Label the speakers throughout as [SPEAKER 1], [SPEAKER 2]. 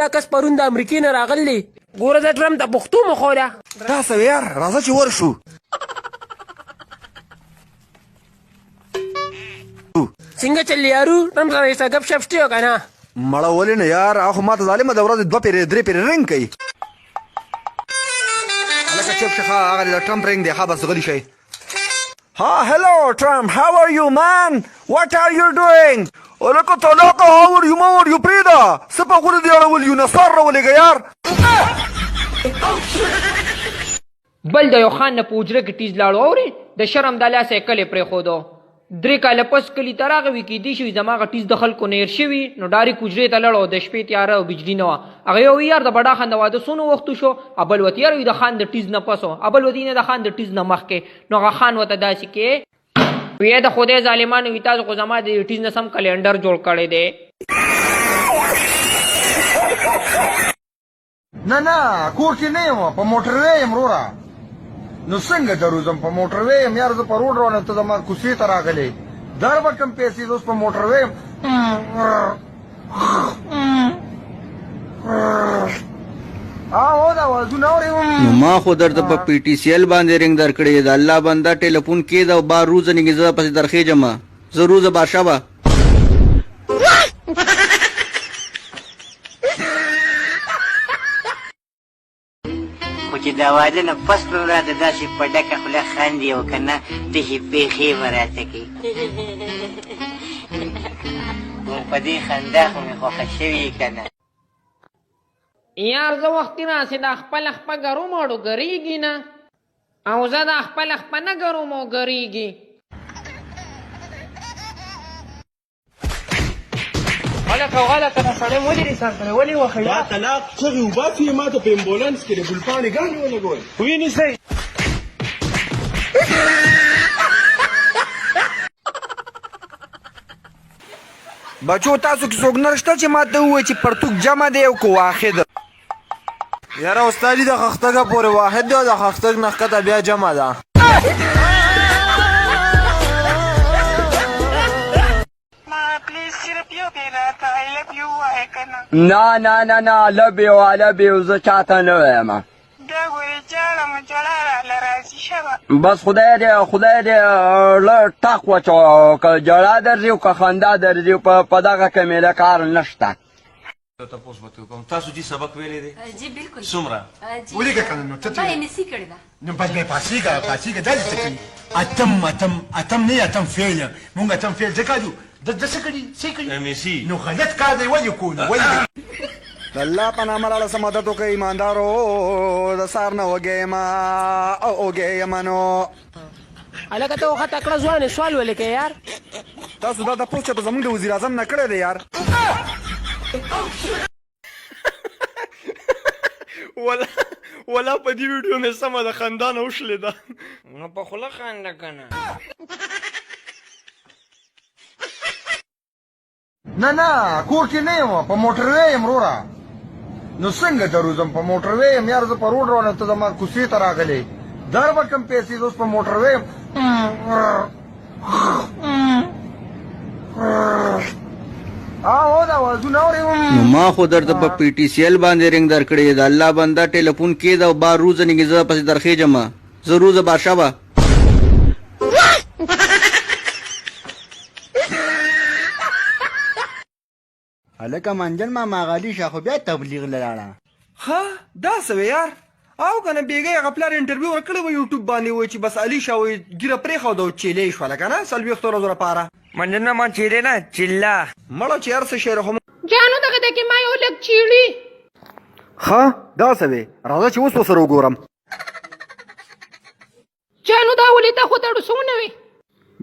[SPEAKER 1] دا کس پرون د امریکې نه راغلی ګوره د ټرمپ د پښتو مخوله
[SPEAKER 2] دا څه یار راځه چې ورشو
[SPEAKER 1] څنګه چل یارو ټرمپ سره یې څه ګپ شپ شته که نه
[SPEAKER 2] مړه ولې نه یار هغه خو ماته ظالمه د ورځې 2 پیرې 3 پیرې رنګ کوي هلکه چپ شه هغه د ټرمپ رنګ دی ښه بس غلي شئ hello Trump, how are you man? What are you doing? ولکه طلاقه how are you ما are you پریده څه په غولې دې اړول یو نصار راولېږه یار
[SPEAKER 3] بل د یو خان نه په حجره کې ټیز لاړو اورې د شرم د لاسه یې کلې پرېښودو 3 کاله پس کلي ته راغوي کیدای شي زما هغه ټیز د خلکو نه هېر شوي نو ډارې حجرې ته لاړو د شپې تیاره او بجلي نه وه هغه یو یار د بډا خان د واده څونه وختو شو ابل ورته یار د خان د ټیز نه پس ابل ورته نه د خان د ټیز نه مخکې نو هغه خان ورته داسې کې وی د خدای ظالمانو وي تاسو خو زما د ټیز نه سم کلندر جوړ کړی دی
[SPEAKER 2] نه کور کې نه یم په موټر وې یم وروره نو څنګه دروزم په موټر وې یم یار زه په روډ روانم ته زما کوڅې ته راغلی در به کم پیسې زه اوس په موټر وې یم هو دا وازونه اورې
[SPEAKER 4] نو ما خو درته په پی ټي سی ایل باندې رنګ درکړی د الله بنده ټلیفون کېده او 12 روزه نږدې زه پسې درخېږم زه روزه بادشاه به
[SPEAKER 5] خو چې د واده نه پس به راته داسې په ډکه خوله خاندي او که نه تشې پېښې به راته کوي نو په دې خندا خو مې خوښه شوې که نه
[SPEAKER 3] یار زه وختي راسې د خپله خپه ګروم اړو ګرېږي نه او زه د خپله خپه نه ګروم او ګرېږي
[SPEAKER 1] غلطه غلطه نه سړی ولې سر کړی ولې وښی
[SPEAKER 6] دا طلاق چغې وباسي ما ته په امبولانس کې د ګلپاڼې ګاڼې ولګول
[SPEAKER 1] ونیسئ
[SPEAKER 2] بچو تاسو کې څوک نه شته چې ماته ووایي چې پرتوک جمع دی او که واحد یاره استادي د خښتګه پورې واحد دی او د خښتګ نه ښکته بیا جمع ده
[SPEAKER 7] نه لبیو زه چاته نه وایم بس خدای دې له ټاک وچو که جړا درځي او که خندا درځي په دغه کې میله کار نشته
[SPEAKER 8] تاسو به کوم تاسو چې سبق ویلې دي
[SPEAKER 9] جی بالکل
[SPEAKER 8] څومره
[SPEAKER 6] ولیکه کنه نو ته
[SPEAKER 9] ما یې نسی کړی ده
[SPEAKER 6] نو بس به پاسیګه دا څه کوي اتم نه اتم فعل مونږ اتم فعل ځکه جو د څه کړي
[SPEAKER 8] ام سي
[SPEAKER 6] نو غلط کار دی ولې کوو ولې
[SPEAKER 2] د الله په نامه راله څه مدد وکړئ ایماندارو د سار نه وږی یم او وږی یم نو
[SPEAKER 1] هلکه ته وخه تکړه ځوان سوال ولیکې یار
[SPEAKER 2] تاسو دا تپوس چې په زموږ د وزیر اعظم نه کړی دی یار
[SPEAKER 6] ولا په دې ویډیو مې سمه د خندا نه وشلېده
[SPEAKER 3] نو په خوله خنده که نه
[SPEAKER 2] نه کور کې نه یم په موټر وې یم وروره نو څنګه دروزم په موټر وې یم یار زه په روډ روانم ته زما کوڅې ته راغلی در به کم پیسې زه اوس په موټر وې یم هو دا وازونه اورې
[SPEAKER 4] نو ما خو درته په پی ټي سی ایل باندې رنګ درکړی د الله بنده ټلیفون کېده او 12 روزه نږدې زه پسې درخېږم زه روزه بادشاه به
[SPEAKER 7] هلکه منجن ماما غالي شه خو بیا تبلیغ لاړه
[SPEAKER 2] ها دا څه یار او کنه بیګه هغه پلار انټرویو ورکړی و یوټیوب باندې وایي چې بس علي شاه وایي ګیره پرېښوده او چیلې شوله که نه 40 ورځو لپاره
[SPEAKER 1] مننه ما چیرې نه چله
[SPEAKER 2] مړه چې هر څه شی رخم
[SPEAKER 3] جانو دغه دی کې ما یو لږ چیړي
[SPEAKER 2] ها دا څه وې راځه چې اوس ورسره وګورم
[SPEAKER 3] جانو دا ولې تا خو تړو څونه وي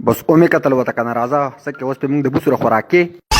[SPEAKER 2] بس اومې کتل وته که نه راځه څه کې اوس پې مونږ د بوسو خوراک کې